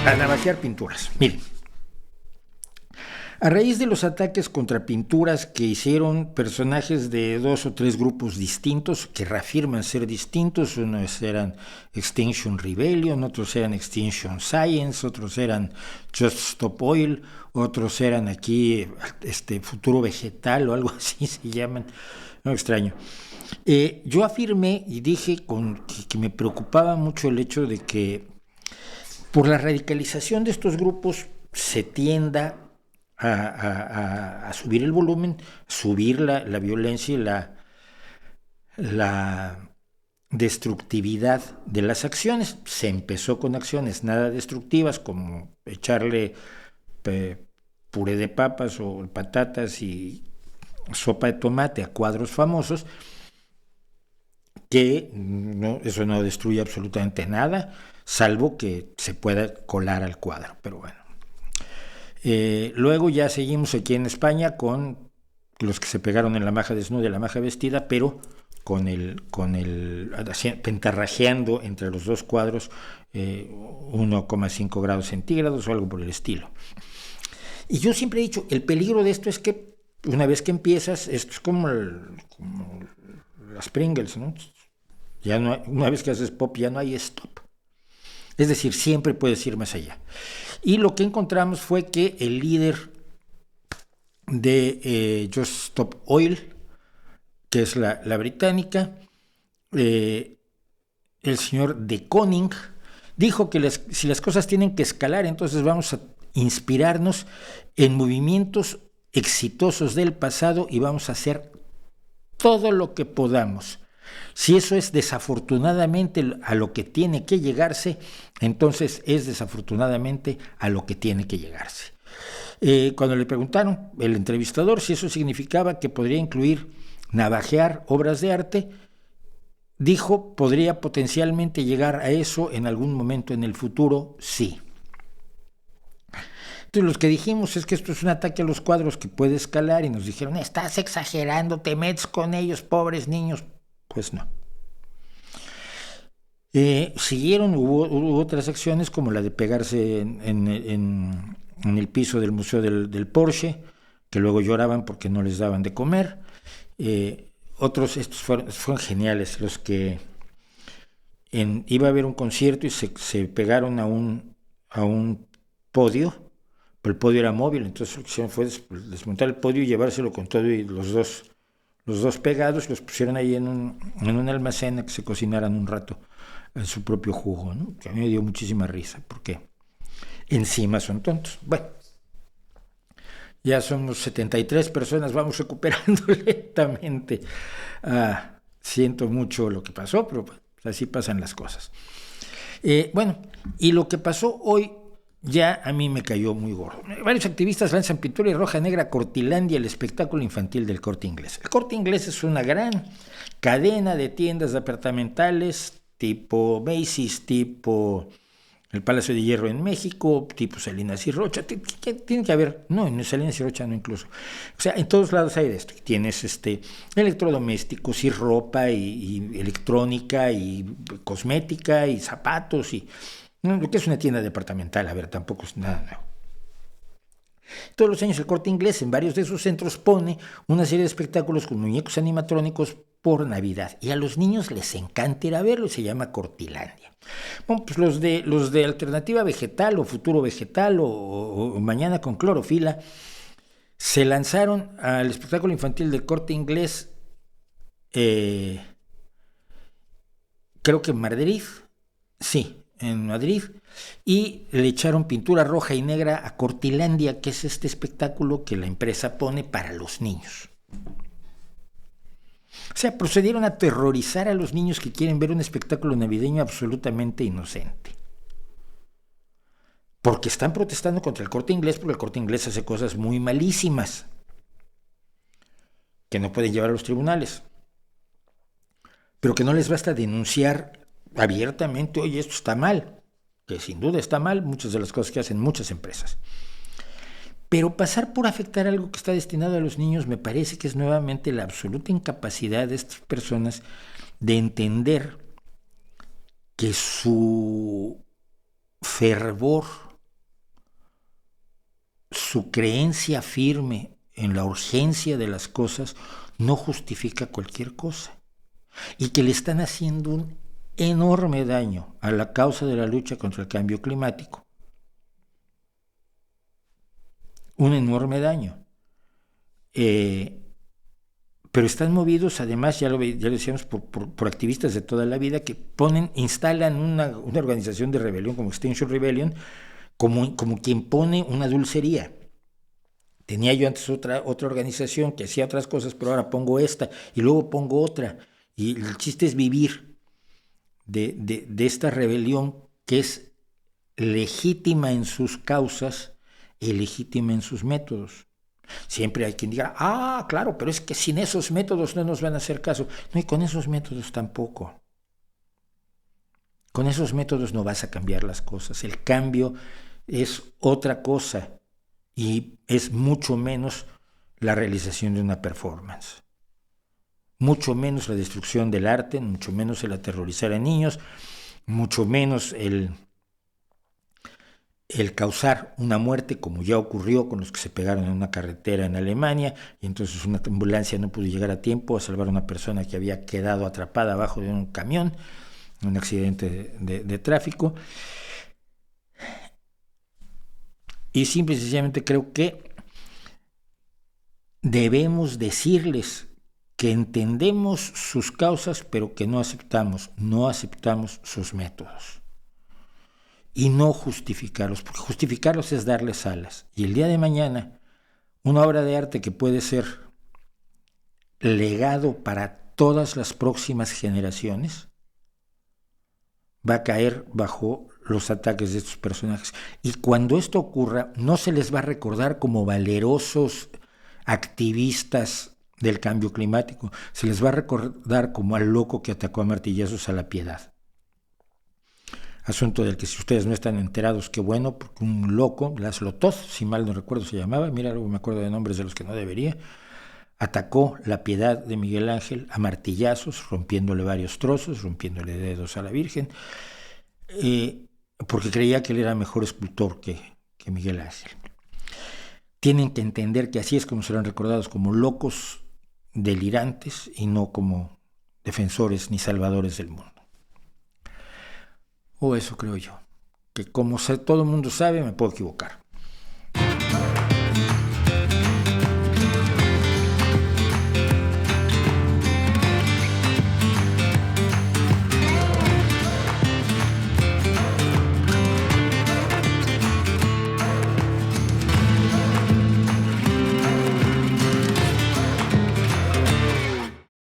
a navajear pinturas. Miren, a raíz de los ataques contra pinturas que hicieron personajes de 2 o 3 grupos distintos, que reafirman ser distintos, unos eran Extinction Rebellion, otros eran Extinction Science, otros eran Just Stop Oil, otros eran aquí Futuro Vegetal o algo así se llaman, no extraño. Yo afirmé y dije que me preocupaba mucho el hecho de que por la radicalización de estos grupos se tienda a subir el volumen, subir la violencia y la destructividad de las acciones. Se empezó con acciones nada destructivas como echarle puré de papas o patatas y sopa de tomate a cuadros famosos, que eso no destruye absolutamente nada, salvo que se pueda colar al cuadro, pero bueno. Luego ya seguimos aquí en España con los que se pegaron en la maja desnuda y la maja vestida, pero con el pentarrajeando entre los dos cuadros 1,5 grados centígrados o algo por el estilo. Y yo siempre he dicho, el peligro de esto es que una vez que empiezas, esto es como las Pringles, ¿no? Ya no hay, una vez que haces pop ya no hay stop. Es decir, siempre puedes ir más allá. Y lo que encontramos fue que el líder de Just Stop Oil, que es la británica, el señor de Koning, dijo que si las cosas tienen que escalar, entonces vamos a inspirarnos en movimientos exitosos del pasado y vamos a hacer todo lo que podamos. Si eso es desafortunadamente a lo que tiene que llegarse, entonces es desafortunadamente a lo que tiene que llegarse. Cuando le preguntaron el entrevistador si eso significaba que podría incluir navajear obras de arte, dijo, podría potencialmente llegar a eso en algún momento en el futuro, sí. Entonces los que dijimos es que esto es un ataque a los cuadros que puede escalar y nos dijeron, estás exagerando, te metes con ellos, pobres niños. Pues no. Hubo otras acciones como la de pegarse en el piso del Museo del Porsche, que luego lloraban porque no les daban de comer. Estos fueron geniales, los que iba a haber un concierto y se pegaron a un podio, pero el podio era móvil, entonces lo que hicieron fue desmontar el podio y llevárselo con todo y los dos pegados, los pusieron ahí en un almacén a que se cocinaran un rato en su propio jugo, ¿no? Que a mí me dio muchísima risa, porque encima son tontos. Bueno, ya somos 73 personas, vamos recuperando lentamente. Siento mucho lo que pasó, pero así pasan las cosas. Bueno, y lo que pasó hoy ya a mí me cayó muy gordo. Varios activistas lanzan pintura y roja negra a Cortilandia, el espectáculo infantil del Corte Inglés. El Corte Inglés es una gran cadena de tiendas departamentales tipo Macy's, tipo el Palacio de Hierro en México, tipo Salinas y Rocha. Tiene que haber, no, en Salinas y Rocha no incluso. O sea, en todos lados hay de esto. Tienes electrodomésticos y ropa y electrónica y cosmética y zapatos y... Lo que es una tienda departamental, a ver, tampoco es nada nuevo. Todos los años el Corte Inglés en varios de sus centros pone una serie de espectáculos con muñecos animatrónicos por Navidad. Y a los niños les encanta ir a verlo y se llama Cortilandia. Bueno, pues los de Alternativa Vegetal o Futuro Vegetal o Mañana con Clorofila se lanzaron al espectáculo infantil del Corte Inglés, creo que en Madrid, sí, en Madrid, y le echaron pintura roja y negra a Cortilandia, que es este espectáculo que la empresa pone para los niños. O sea, procedieron a aterrorizar a los niños que quieren ver un espectáculo navideño absolutamente inocente. Porque están protestando contra el Corte Inglés, porque el Corte Inglés hace cosas muy malísimas que no pueden llevar a los tribunales, pero que no les basta denunciar abiertamente, oye, esto está mal, que sin duda está mal, muchas de las cosas que hacen muchas empresas. Pero pasar por afectar algo que está destinado a los niños me parece que es nuevamente la absoluta incapacidad de estas personas de entender que su fervor su creencia firme en la urgencia de las cosas no justifica cualquier cosa, y que le están haciendo un enorme daño a la causa de la lucha contra el cambio climático. Un enorme daño. Pero están movidos, además, ya lo decíamos, por activistas de toda la vida que instalan una organización de rebelión como Extinction Rebellion, como quien pone una dulcería. Tenía yo antes otra organización que hacía otras cosas, pero ahora pongo esta y luego pongo otra. Y el chiste es vivir de esta rebelión que es legítima en sus causas y legítima en sus métodos. Siempre hay quien diga, claro, pero es que sin esos métodos no nos van a hacer caso. No, y con esos métodos tampoco. Con esos métodos no vas a cambiar las cosas. El cambio es otra cosa y es mucho menos la realización de una performance. Mucho menos la destrucción del arte, mucho menos el aterrorizar a niños, mucho menos el causar una muerte, como ya ocurrió con los que se pegaron en una carretera en Alemania, y entonces una ambulancia no pudo llegar a tiempo a salvar a una persona que había quedado atrapada abajo de un camión, en un accidente de tráfico. Y simple y sencillamente creo que debemos decirles que entendemos sus causas, pero que no aceptamos sus métodos. Y no justificarlos, porque justificarlos es darles alas. Y el día de mañana, una obra de arte que puede ser legado para todas las próximas generaciones, va a caer bajo los ataques de estos personajes. Y cuando esto ocurra, no se les va a recordar como valerosos activistas del cambio climático, se les va a recordar como al loco que atacó a martillazos a la Piedad. Asunto del que si ustedes no están enterados, qué bueno, porque un loco, Laszlo Toth, si mal no recuerdo se llamaba, mira, luego me acuerdo de nombres de los que no debería, atacó la Piedad de Miguel Ángel a martillazos, rompiéndole varios trozos, rompiéndole dedos a la Virgen, porque creía que él era mejor escultor que Miguel Ángel. Tienen que entender que así es como serán recordados, como locos delirantes y no como defensores ni salvadores del mundo. O eso creo yo, que como todo el mundo sabe, me puedo equivocar.